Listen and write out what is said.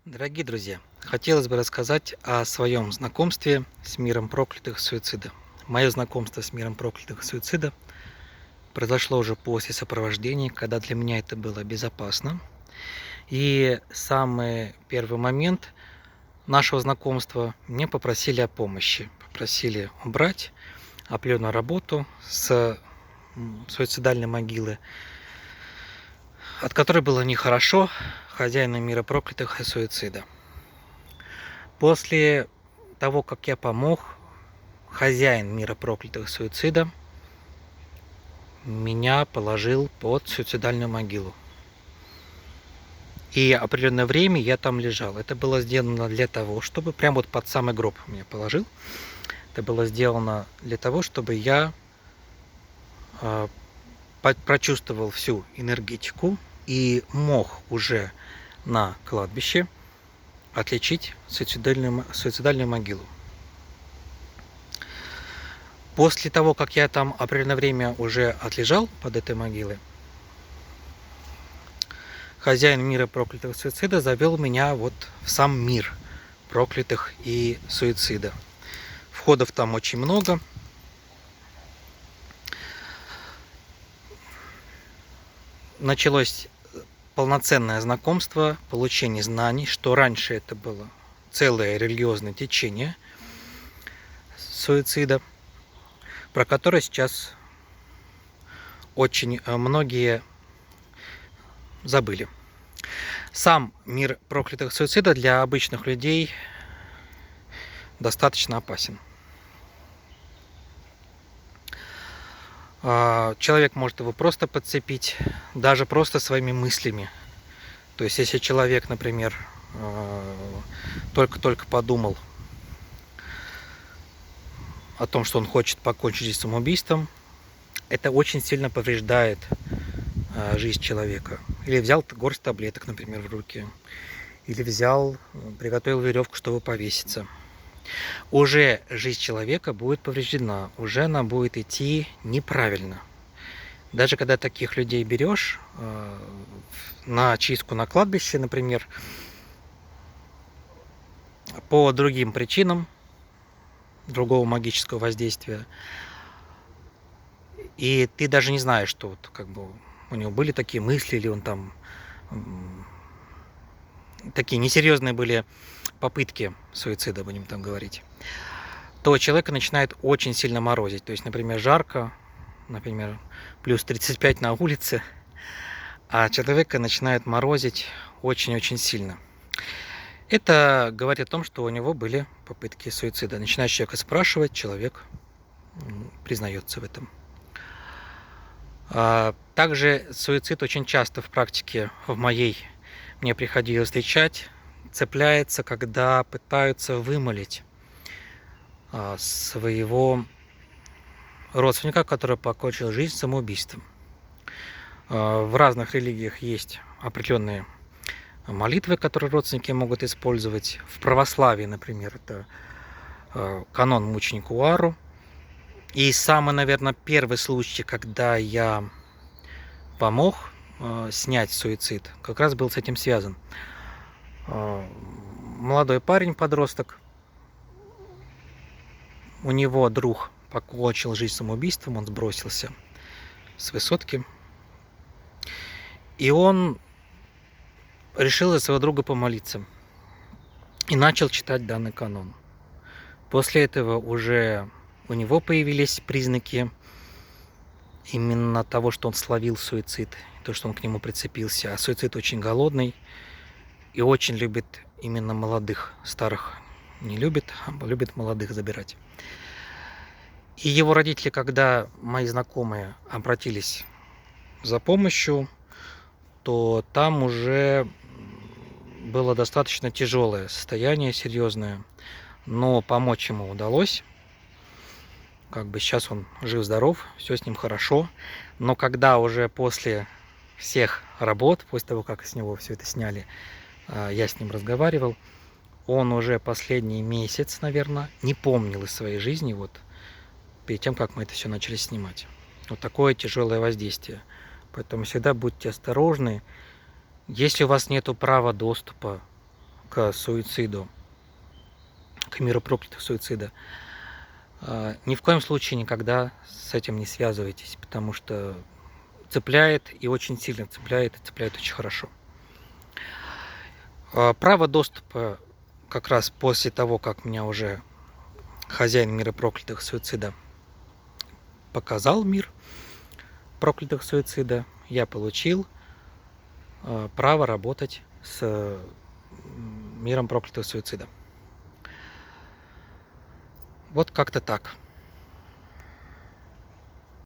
Дорогие друзья, хотелось бы рассказать о своем знакомстве с миром проклятых суицида. Мое знакомство с миром проклятых суицида произошло уже после сопровождения, когда для меня это было безопасно. И самый первый момент нашего знакомства мне попросили о помощи. Попросили убрать определенную работу с суицидальной могилы, от которой было нехорошо хозяину мира проклятых и суицида. После того, как я помог, хозяин мира проклятых суицида меня положил под суицидальную могилу. И определенное время я там лежал. Это было сделано для того, чтобы прямо вот под самый гроб меня положил. Это было сделано для того, чтобы я прочувствовал всю энергетику и мог уже на кладбище отличить суицидальную могилу. После того, как я там определенное время уже отлежал под этой могилой, хозяин мира проклятых суицида завел меня вот в сам мир проклятых и суицида. Входов там очень много. Началось полноценное знакомство, получение знаний, что раньше это было целое религиозное течение суицида, про которое сейчас очень многие забыли. Сам мир проклятых суицида для обычных людей достаточно опасен. Человек может его просто подцепить, даже просто своими мыслями. То есть, если человек, например, только-только подумал о том, что он хочет покончить жизнь самоубийством, это очень сильно повреждает жизнь человека. Или взял горсть таблеток, например, в руки, или приготовил веревку, чтобы повеситься. Уже жизнь человека будет повреждена, уже она будет идти неправильно. Даже когда таких людей берешь на чистку на кладбище, например, по другим причинам другого магического воздействия, и ты даже не знаешь, что вот как бы у него были такие мысли, или он там такие несерьезные были попытки суицида, будем там говорить, то человека начинает очень сильно морозить. То есть, например, жарко, например, плюс 35 на улице, а человека начинает морозить очень-очень сильно. Это говорит о том, что у него были попытки суицида. Начинаешь человека спрашивать, человек признается в этом. Также суицид очень часто в практике мне приходилось встречать, цепляется, когда пытаются вымолить своего родственника, который покончил жизнь самоубийством. В разных религиях есть определенные молитвы, которые родственники могут использовать. В православии, например, это канон мученику Уару. И самый, наверное, первый случай, когда я помог снять суицид, как раз был с этим связан. Молодой парень, подросток, у него друг покончил жизнь самоубийством, он сбросился с высотки. И он решил за своего друга помолиться и начал читать данный канон. После этого уже у него появились признаки именно того, что он словил суицид, то, что он к нему прицепился. А суицид очень голодный и очень любит именно молодых. Старых не любит, а любит молодых забирать. И его родители, когда мои знакомые обратились за помощью, то там уже было достаточно тяжелое состояние, серьезное. Но помочь ему удалось. Как бы сейчас он жив-здоров, все с ним хорошо. Но когда уже после всех работ, после того, как с него все это сняли, я с ним разговаривал, он уже последний месяц, наверное, не помнил из своей жизни, вот перед тем, как мы это все начали снимать. Вот такое тяжелое воздействие. Поэтому всегда будьте осторожны. Если у вас нет права доступа к суициду, к миру проклятых суицида, ни в коем случае никогда с этим не связывайтесь, потому что цепляет и очень сильно цепляет, и цепляет очень хорошо. Право доступа как раз после того, как меня уже хозяин мира проклятых суицида показал мир проклятых суицида, я получил право работать с миром проклятых суицида. Вот как-то так.